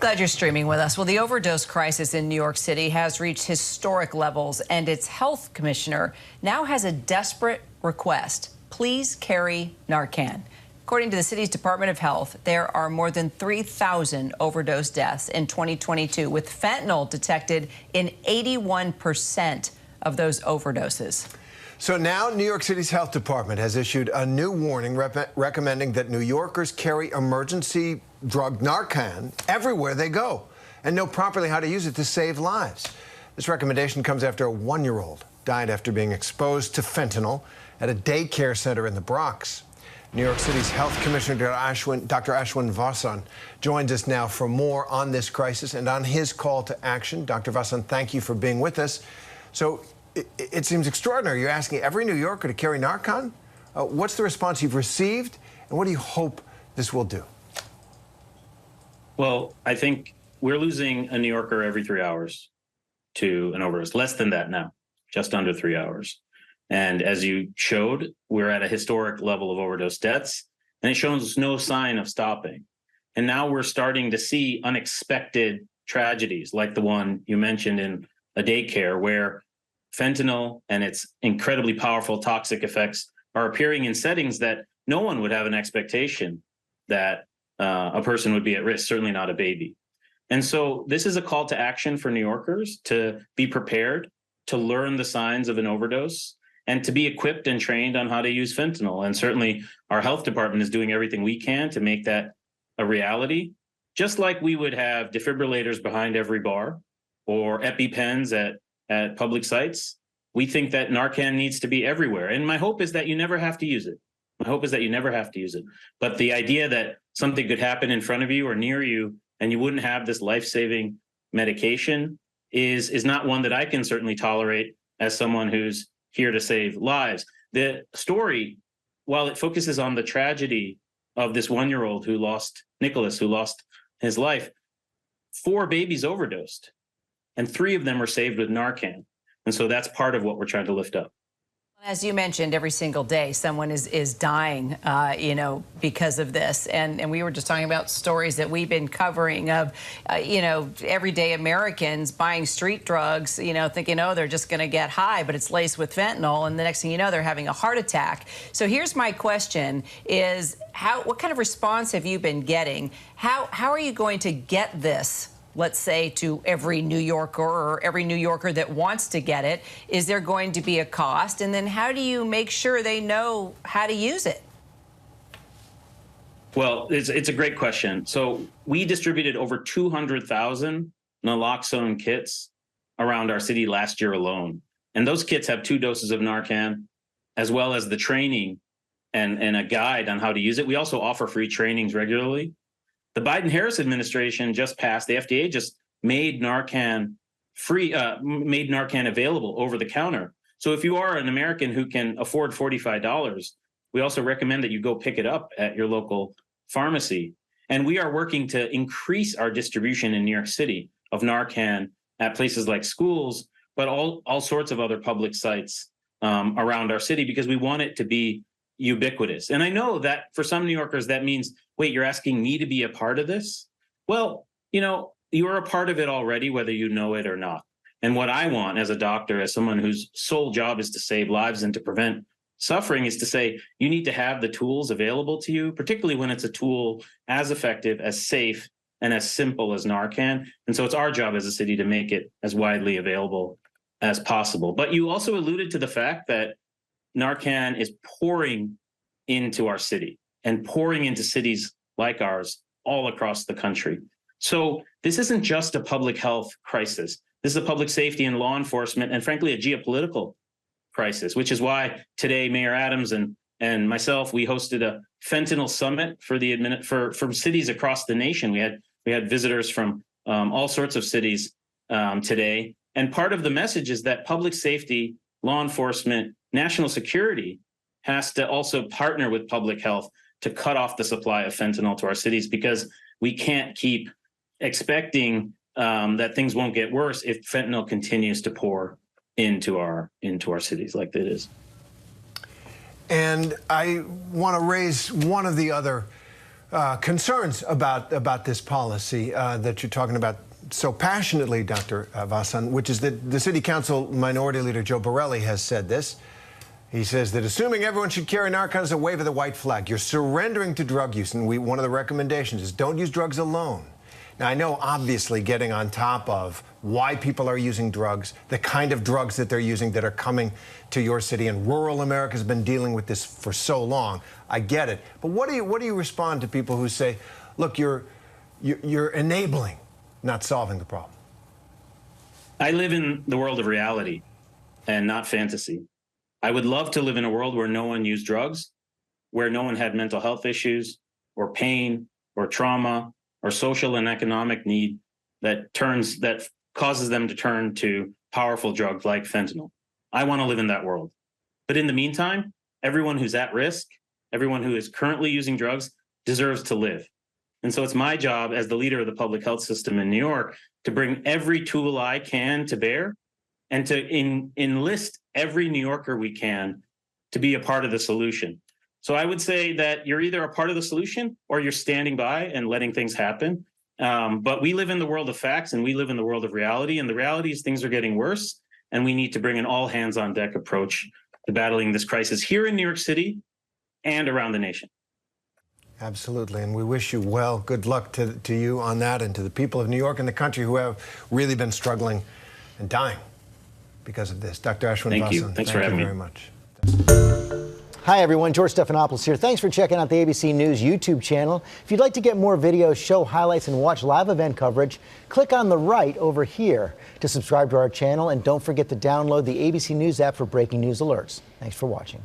Glad you're streaming with us. Well, the overdose crisis in New York City has reached historic levels, and its health commissioner now has a desperate request. Please carry Narcan. According to the city's Department of Health, there are more than 3,000 overdose deaths in 2022, with fentanyl detected in 81% of those overdoses. So now New York City's health department has issued a new warning recommending that New Yorkers carry emergency drug Narcan everywhere they go and know properly how to use it to save lives. This recommendation comes after a 1-year-old died after being exposed to fentanyl at a daycare center in the Bronx. New York City's health commissioner, Dr. Ashwin Vasan, joins us now for more on this crisis and on his call to action. Dr. Vasan, thank you for being with us. So it seems extraordinary. You're asking every New Yorker to carry Narcan? What's the response you've received, and what do you hope this will do? Well, I think we're losing a New Yorker every 3 hours to an overdose. Less than that now, just under 3 hours. And as you showed, we're at a historic level of overdose deaths, and it shows no sign of stopping. And now we're starting to see unexpected tragedies like the one you mentioned in a daycare, where fentanyl and its incredibly powerful toxic effects are appearing in settings that no one would have an expectation that a person would be at risk, certainly not a baby. And so this is a call to action for New Yorkers to be prepared, to learn the signs of an overdose, and to be equipped and trained on how to use fentanyl. And certainly our health department is doing everything we can to make that a reality, just like we would have defibrillators behind every bar or EpiPens at public sites. We think that Narcan needs to be everywhere. And my hope is that you never have to use it. My hope is that you never have to use it. But the idea that something could happen in front of you or near you and you wouldn't have this life-saving medication is not one that I can certainly tolerate as someone who's here to save lives. The story, while it focuses on the tragedy of this 1-year-old who lost, Nicholas, who lost his life, 4 babies overdosed, and 3 of them were saved with Narcan. And so that's part of what we're trying to lift up. As you mentioned, every single day someone is dying, because of this. And we were just talking about stories that we've been covering of, everyday Americans buying street drugs, thinking, oh, they're just going to get high, but it's laced with fentanyl. And the next thing you know, they're having a heart attack. So here's my question is, what kind of response have you been getting? How are you going to get this, let's say, to every New Yorker or every New Yorker that wants to get it? Is there going to be a cost? And then how do you make sure they know how to use it? Well, it's a great question. So we distributed over 200,000 naloxone kits around our city last year alone. And those kits have 2 doses of Narcan, as well as the training and a guide on how to use it. We also offer free trainings regularly. The Biden-Harris administration just passed, the FDA just made Narcan made Narcan available over the counter. So if you are an American who can afford $45, we also recommend that you go pick it up at your local pharmacy. And we are working to increase our distribution in New York City of Narcan at places like schools, but all sorts of other public sites around our city, because we want it to be ubiquitous. And I know that for some New Yorkers, that means, wait, you're asking me to be a part of this? Well, you're a part of it already, whether you know it or not. And what I want as a doctor, as someone whose sole job is to save lives and to prevent suffering, is to say, you need to have the tools available to you, particularly when it's a tool as effective, as safe, and as simple as Narcan. And so it's our job as a city to make it as widely available as possible. But you also alluded to the fact that Narcan is pouring into our city and pouring into cities like ours all across the country. So this isn't just a public health crisis. This is a public safety and law enforcement, and frankly, a geopolitical crisis, which is why today Mayor Adams and myself, we hosted a fentanyl summit from cities across the nation. We had visitors from all sorts of cities today. And part of the message is that public safety, law enforcement, national security has to also partner with public health to cut off the supply of fentanyl to our cities, because we can't keep expecting that things won't get worse if fentanyl continues to pour into our cities like it is. And I want to raise one of the other concerns about this policy that you're talking about so passionately, Dr. Vasan, which is that the City Council Minority Leader Joe Borelli has said this. He says that assuming everyone should carry Narcan is a wave of the white flag. You're surrendering to drug use, and one of the recommendations is don't use drugs alone. Now, I know, obviously, getting on top of why people are using drugs, the kind of drugs that they're using that are coming to your city, and rural America has been dealing with this for so long. I get it. But what do you respond to people who say, look, you're enabling, not solving the problem? I live in the world of reality and not fantasy. I would love to live in a world where no one used drugs, where no one had mental health issues or pain or trauma or social and economic need that causes them to turn to powerful drugs like fentanyl. I want to live in that world. But in the meantime, everyone who's at risk, everyone who is currently using drugs deserves to live. And so it's my job as the leader of the public health system in New York to bring every tool I can to bear and to enlist every New Yorker we can to be a part of the solution. So I would say that you're either a part of the solution or you're standing by and letting things happen. But we live in the world of facts and we live in the world of reality. And the reality is things are getting worse. And we need to bring an all hands on deck approach to battling this crisis here in New York City and around the nation. Absolutely. And we wish you well. Good luck to you on that and to the people of New York and the country who have really been struggling and dying because of this. Dr. Ashwin Thank you. Vasan, Thanks for having me. very much. Hi, everyone. George Stephanopoulos here. Thanks for checking out the ABC News YouTube channel. If you'd like to get more videos, show highlights, and watch live event coverage, click on the right over here to subscribe to our channel. And don't forget to download the ABC News app for breaking news alerts. Thanks for watching.